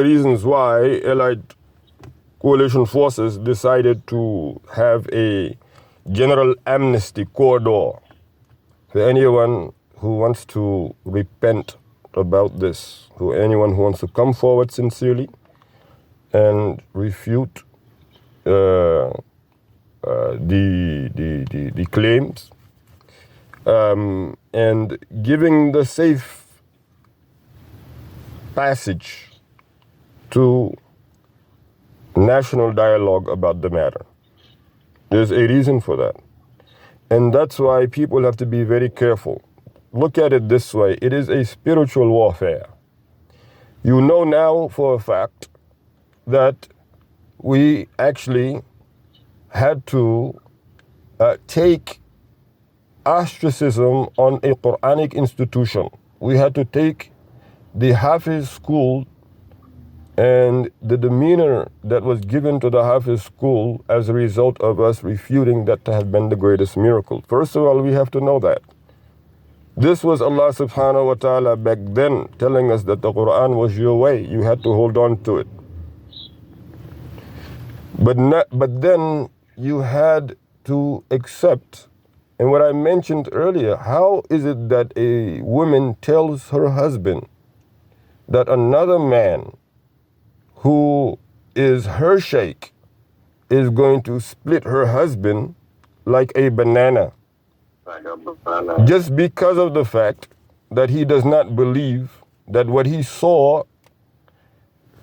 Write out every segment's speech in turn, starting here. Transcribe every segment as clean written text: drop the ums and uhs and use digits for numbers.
the reasons why Allied coalition forces decided to have a general amnesty corridor for anyone who wants to repent about this, for anyone who wants to come forward sincerely and refute the claims, and giving the safe passage to national dialogue about the matter. There's a reason for that. And that's why people have to be very careful. Look at it this way. It is a spiritual warfare. You know now for a fact that we actually had to take ostracism on a Quranic institution. We had to take the Hafiz school and the demeanor that was given to the Hafiz school as a result of us refuting that to have been the greatest miracle. First of all, we have to know that. This was Allah subhanahu wa ta'ala back then telling us that the Quran was your way. You had to hold on to it. But then you had to accept. And what I mentioned earlier, how is it that a woman tells her husband that another man who is her sheikh is going to split her husband like a banana, just because of the fact that he does not believe that what he saw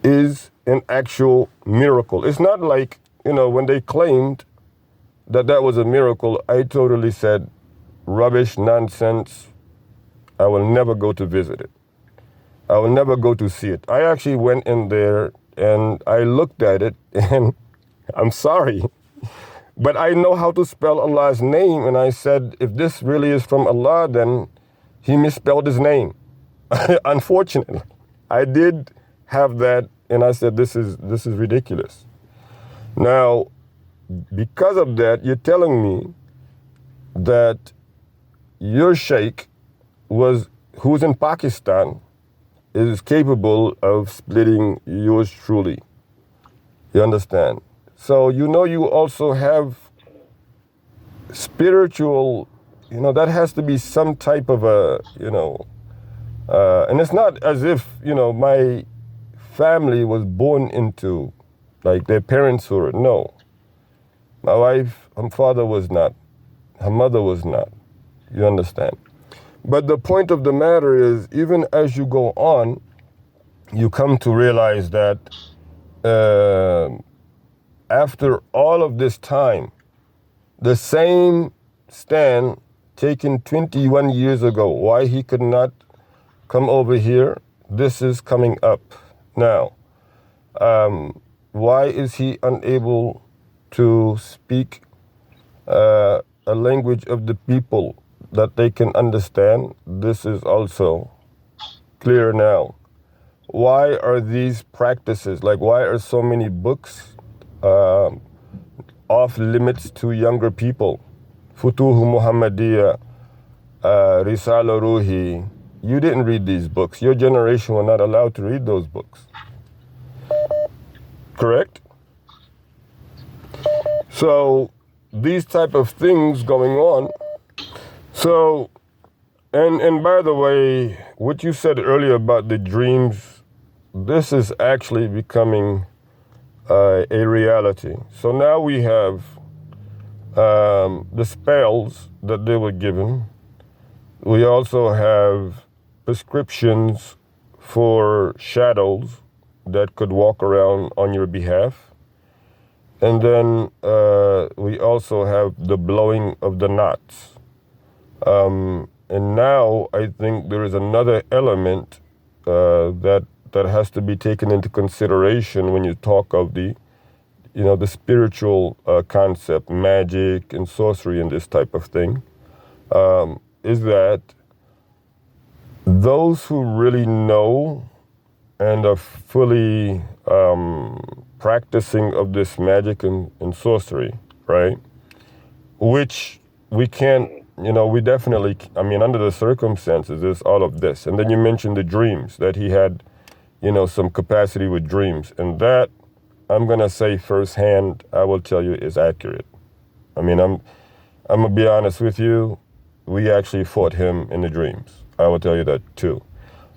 is an actual miracle? It's not like, when they claimed that that was a miracle, I totally said, rubbish, nonsense. I will never go to visit it. I will never go to see it. I actually went in there and I looked at it, and I'm sorry, but I know how to spell Allah's name. And I said, if this really is from Allah, then he misspelled his name. Unfortunately, I did have that, and I said, this is ridiculous. Now, because of that, you're telling me that your sheikh who's in Pakistan is capable of splitting yours truly. You understand? So you also have spiritual, that has to be some type of a, and it's not as if, my family was born into, like their parents were. No. My wife, her father was not. Her mother was not. You understand? But the point of the matter is, even as you go on, you come to realize that after all of this time, the same stand taken 21 years ago, why he could not come over here, this is coming up now. Why is he unable to speak a language of the people that they can understand? This is also clear now. Why are these practices, why are so many books off limits to younger people? Futuhu Muhammadiyah, Risala Ruhi. You didn't read these books. Your generation were not allowed to read those books. Correct? So these type of things going on. So, and by the way, what you said earlier about the dreams, this is actually becoming a reality. So now we have the spells that they were given. We also have prescriptions for shadows that could walk around on your behalf. And then we also have the blowing of the knots. And now I think there is another element that has to be taken into consideration when you talk of the spiritual concept, magic and sorcery and this type of thing, is that those who really know and are fully practicing of this magic and sorcery, right? Which we can't, we definitely, under the circumstances, there's all of this. And then you mentioned the dreams that he had some capacity with dreams. And that, I'm going to say firsthand, I will tell you is accurate. I mean, I'm going to be honest with you. We actually fought him in the dreams. I will tell you that too.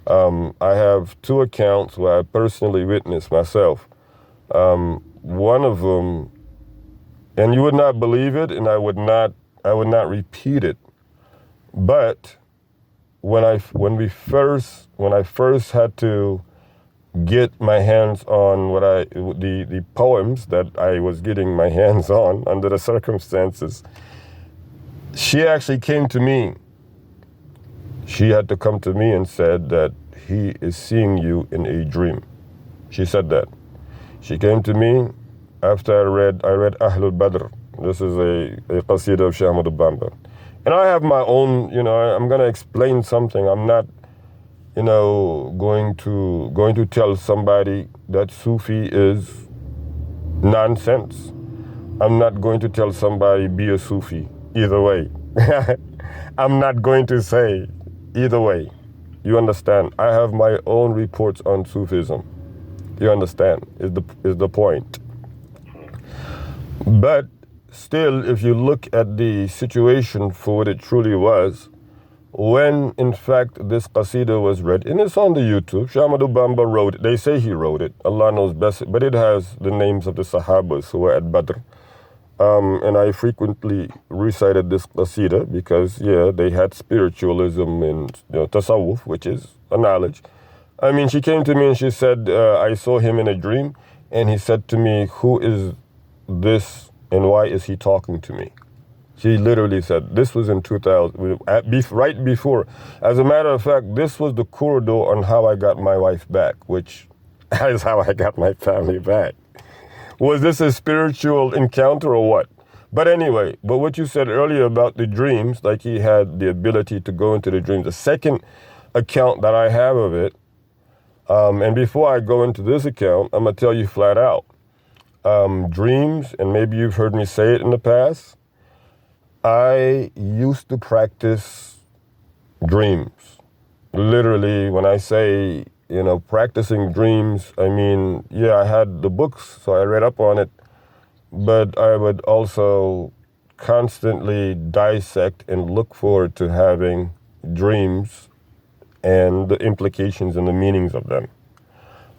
I have 2 accounts where I personally witnessed myself. One of them, and you would not believe it, and I would not repeat it. But when I first had to get my hands on the poems that I was getting my hands on under the circumstances, she actually came to me. She had to come to me and said that he is seeing you in a dream. She said that. She came to me after I read Ahlul Badr. This is a qasida of G.Amnestly Bamba. And I have my own, I'm going to explain something. I'm not, going to tell somebody that Sufi is nonsense. I'm not going to tell somebody be a Sufi either way. I'm not going to say either way. You understand? I have my own reports on Sufism. You understand? Is the point. But still, if you look at the situation for what it truly was, when in fact this qasida was read, and it's on the YouTube, G.Amnestly Bamba wrote it. They say he wrote it. Allah knows best. But it has the names of the Sahabas who were at Badr. And I frequently recited this qasida because, they had spiritualism and tasawwuf, which is a knowledge. I mean, she came to me and she said, I saw him in a dream, and he said to me, who is this and why is he talking to me? She literally said, this was in 2000, right before. As a matter of fact, this was the corridor on how I got my wife back, which is how I got my family back. Was this a spiritual encounter or what? But anyway, what you said earlier about the dreams, like he had the ability to go into the dreams. The second account that I have of it, and before I go into this account, I'm going to tell you flat out. Dreams, and maybe you've heard me say it in the past, I used to practice dreams. Literally, when I say, practicing dreams, I mean, I had the books, so I read up on it, but I would also constantly dissect and look forward to having dreams and the implications and the meanings of them.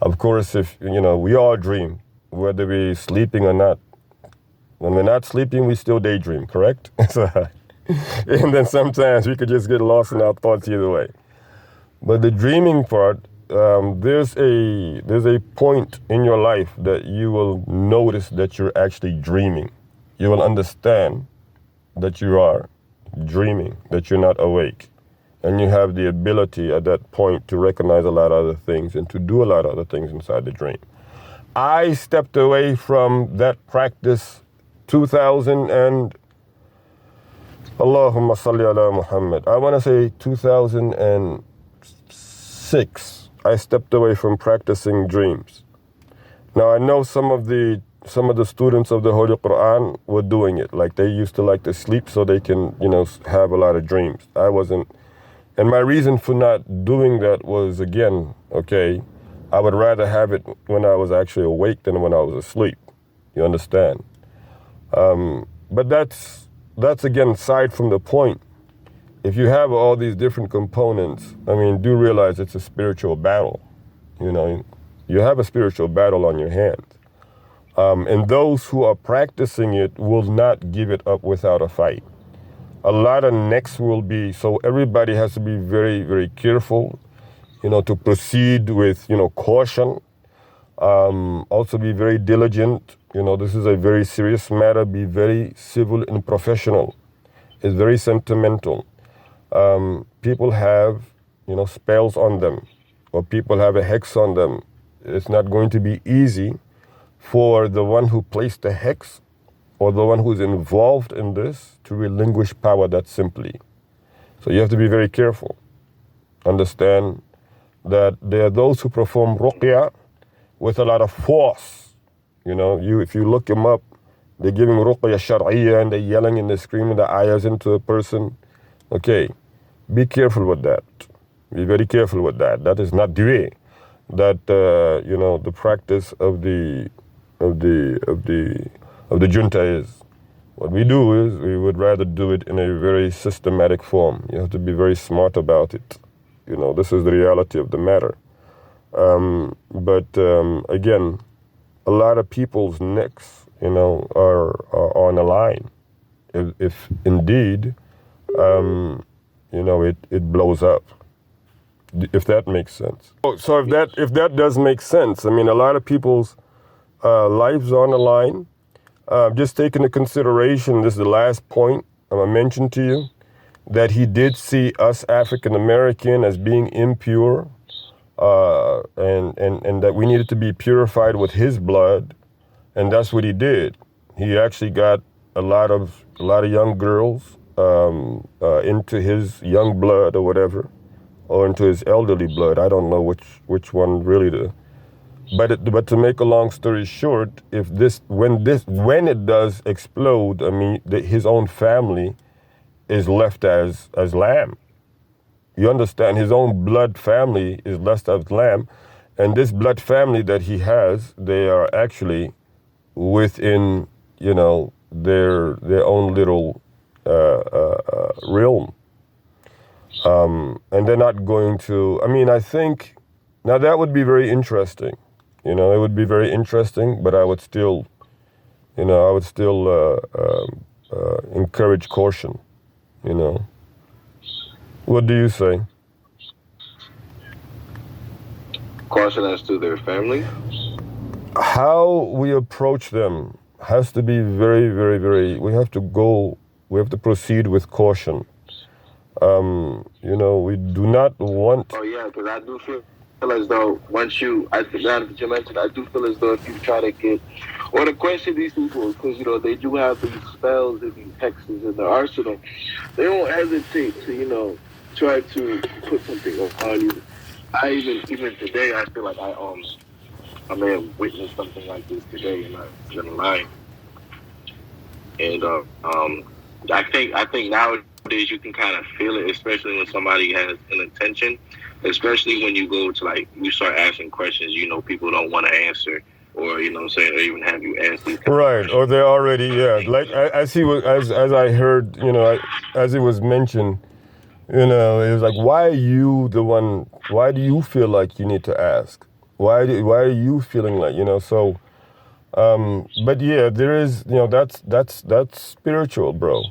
Of course, if, we all dream, whether we're sleeping or not. When we're not sleeping, we still daydream, correct? And then sometimes we could just get lost in our thoughts either way. But the dreaming part, there's a point in your life that you will notice that you're actually dreaming. You will understand that you are dreaming, that you're not awake. And you have the ability at that point to recognize a lot of other things and to do a lot of other things inside the dream. I stepped away from that practice 2000 and Allahumma salli ala Muhammad. I want to say 2006. I stepped away from practicing dreams. Now I know some of the students of the Holy Quran were doing it. Like they used to like to sleep so they can, have a lot of dreams. I wasn't. And my reason for not doing that was, again, I would rather have it when I was actually awake than when I was asleep. You understand? But that's again, aside from the point. If you have all these different components, do realize it's a spiritual battle. You have a spiritual battle on your hands. And those who are practicing it will not give it up without a fight. A lot of necks will be, so everybody has to be very, very careful, to proceed with, caution. Also be very diligent. This is a very serious matter. Be very civil and professional. It's very sentimental. People have, spells on them, or people have a hex on them. It's not going to be easy for the one who placed the hex or the one who's involved in this to relinquish power that simply. So you have to be very careful. Understand that there are those who perform ruqya with a lot of force. If you look them up, they're giving ruqya shar'iyya and they're yelling and they're screaming the ayahs into a person. Be careful with that. Be very careful with that. That is not dua. that the practice of the junta is. What we do is we would rather do it in a very systematic form. You have to be very smart about it. This is the reality of the matter. But again, a lot of people's necks, are on the line. If indeed, it blows up. If that makes sense. So if that does make sense, I mean, a lot of people's lives are on the line. Just take into consideration, this is the last point I'm going to mention to you, that he did see us African American as being impure, and that we needed to be purified with his blood, and that's what he did. He actually got a lot of young girls into his young blood or whatever, or into his elderly blood. I don't know which one really but to make a long story short, when it does explode, I mean, his own family is left as lamb. You understand? His own blood family is left as lamb, and this blood family that he has, they are actually within their own little realm, and they're not going to. I mean, I think now that would be very interesting. It would be very interesting, but I would still encourage caution. What do you say? Caution as to their family? How we approach them has to be very, very, very. We have to proceed with caution. We do not want. Oh yeah, because I do feel as though now that you mentioned, I do feel as though if you try to get, or to question these people, because they do have these spells and these hexes in their arsenal, they won't hesitate to try to put something on you. Even today, I feel like I may have witnessed something like this today, and I'm gonna lie. And I think nowadays you can kind of feel it, especially when somebody has an intention. Especially when you go to you start asking questions, people don't want to answer, or or even have you ask these. Right, or they're already like as I heard, as it was mentioned, it was like, why are you the one? Why do you feel like you need to ask? Why are you feeling like so? But yeah, there is that's spiritual, bro.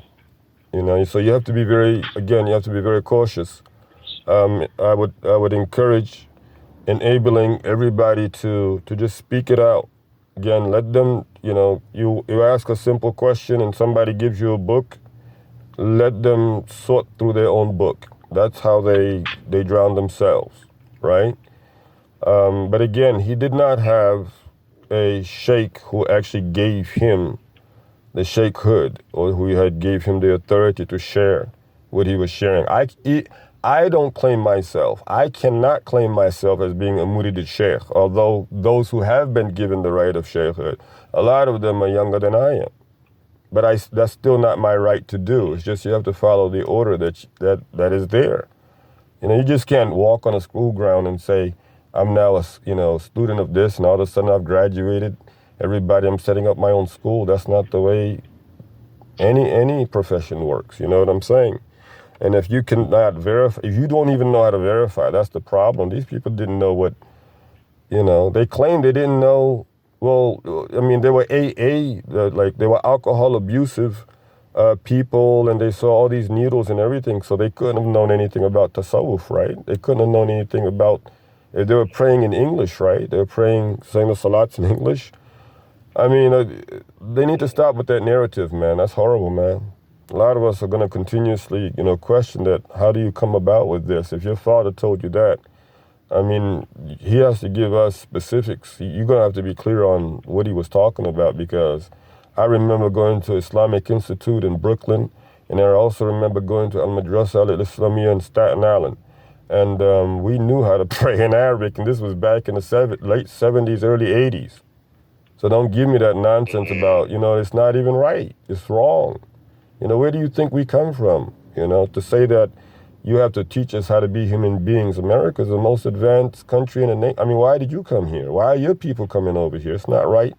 So you have to be very cautious. I would encourage enabling everybody to just speak it out. Again, let them, you ask a simple question and somebody gives you a book, let them sort through their own book. That's how they drown themselves, right? But again, he did not have a sheikh who actually gave him the sheikhhood, or who had gave him the authority to share what he was sharing. I don't claim myself. I cannot claim myself as being a murid sheikh, although those who have been given the right of sheikhhood, a lot of them are younger than I am. But that's still not my right to do. It's just you have to follow the order that is there. You just can't walk on a school ground and say, I'm now a student of this, and all of a sudden I've graduated. I'm setting up my own school. That's not the way any profession works. You know what I'm saying? And if you cannot verify, if you don't even know how to verify, that's the problem. These people didn't know what, they claimed they didn't know. Well, I mean, they were AA, they were alcohol abusive people, and they saw all these needles and everything, so they couldn't have known anything about tasawwuf, right? They couldn't have known anything about, if they were praying in English, right? They were saying the salats in English. I mean, they need to stop with that narrative, man. That's horrible, man. A lot of us are going to continuously, question that. How do you come about with this? If your father told you that, I mean, he has to give us specifics. You're going to have to be clear on what he was talking about, because I remember going to Islamic Institute in Brooklyn, and I also remember going to Al-Madrasa al-Islamiyya in Staten Island. And we knew how to pray in Arabic, and this was back in the late 70s, early 80s. So don't give me that nonsense about, it's not even right. It's wrong. Where do you think we come from? To say that, you have to teach us how to be human beings. America's the most advanced country in the nation. I mean, why did you come here? Why are your people coming over here? It's not right,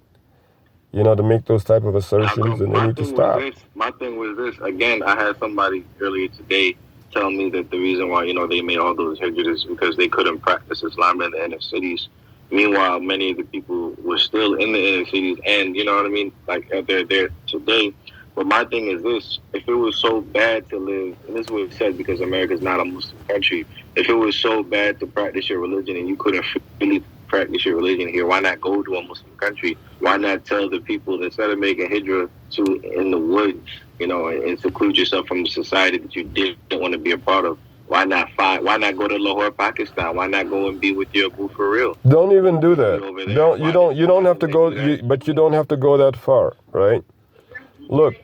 to make those type of assertions, and they need to stop. My thing was this. Again, I had somebody earlier today tell me that the reason why, they made all those hijras is because they couldn't practice Islam in the inner cities. Meanwhile, many of the people were still in the inner cities, and you know what I mean? Like, they're there today. But my thing is this: if it was so bad to live, and this is what it said, because America is not a Muslim country, if it was so bad to practice your religion and you couldn't freely practice your religion here, why not go to a Muslim country? Why not tell the people that instead of making hijrah to in the woods, and seclude yourself from the society that you didn't want to be a part of? Why not go to Lahore, Pakistan? Why not go and be with your boo for real? Don't even do that. You don't have to go, but you don't have to go that far, right? Look,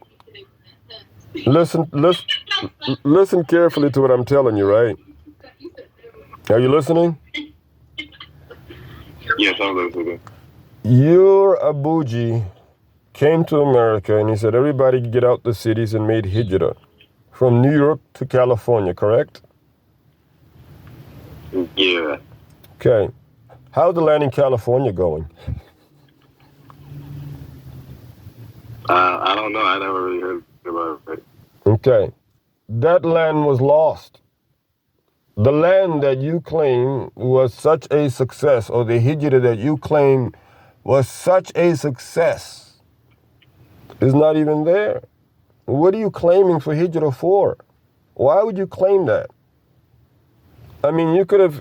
listen carefully to what I'm telling you, right? Are you listening? Yes, I'm listening. Your Abuji came to America and he said everybody get out the cities and made hijrah from New York to California, correct? Yeah. Okay. How's the land in California going? I don't know. I never really heard about it. Okay. That land was lost. The land that you claim was such a success, or the hijrah that you claim was such a success, is not even there. What are you claiming for hijrah for? Why would you claim that? I mean, you could have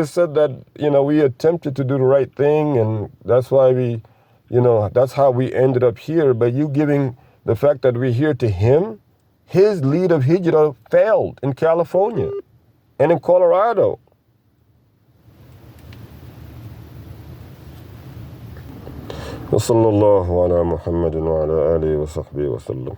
said that, we attempted to do the right thing and that's why we, that's how we ended up here. But you giving the fact that we're here to him, his lead of hijrah failed in California and in Colorado. وصلى الله على محمد وعلى آله وصحبه وسلم.